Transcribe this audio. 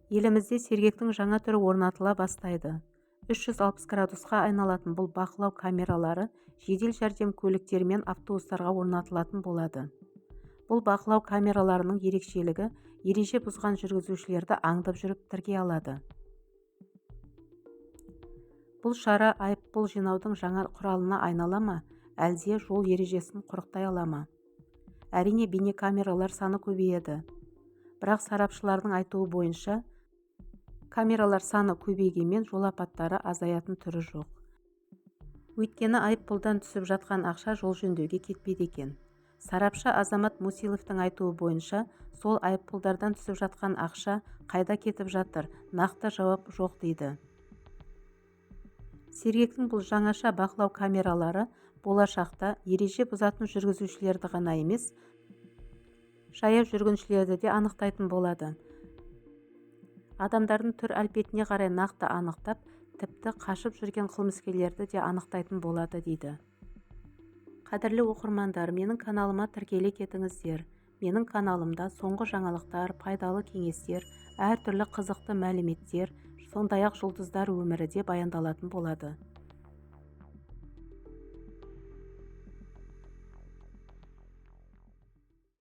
Елімізде сергектің жаңа түрі орнатыла бастайды. 360 градусқа айналатын бұл бақылау камералары жедел жәрдем көліктері мен автобустарға орнатылатын болады. Бұл бақылау камераларының ерекшелігі ереже бұзған жүргізушілерді аңдып жүріп тіркей алады. Бұл шара айыппұл жинаудың жаңа құралына айнала ма, әлде жол ережесін құрықтай ала ма? Әрине, бейнекамералар саны көбейеді. Бірақ сарапшылардың айтуы бойынша, камералар саны көбейгенмен жол апаттары азаятын түрі жоқ. Өйткені айыппұлдан түсіп жатқан ақша жол жөндеуге кетпейді екен. Сарапшы Азамат Мусиловтың айтуы бойынша, сол айыппұлдардан түсіп жатқан ақша қайда кетіп жатыр, нақты жауап жоқ дейді. Сергектің бұл жаңаша бақылау камералары болашақта ереже бұзатын жүргізушілерді ғана емес, жаяу жүргіншілерді де анықтайтын болады. Адамдардың түр әлпетіне қарай нақты анықтап, тіпті қашып жүрген қылмыскерлерді де анықтайтын болады дейді. Қадірлі оқырмандар, менің каналыма тіркеле кетіңіздер. Менің каналымда соңғы жаңалықтар, пайдалы кеңестер, әртүрлі қызықты мәліметтер, сондай-ақ жұлдыздар өмірі де баяндалатын болады.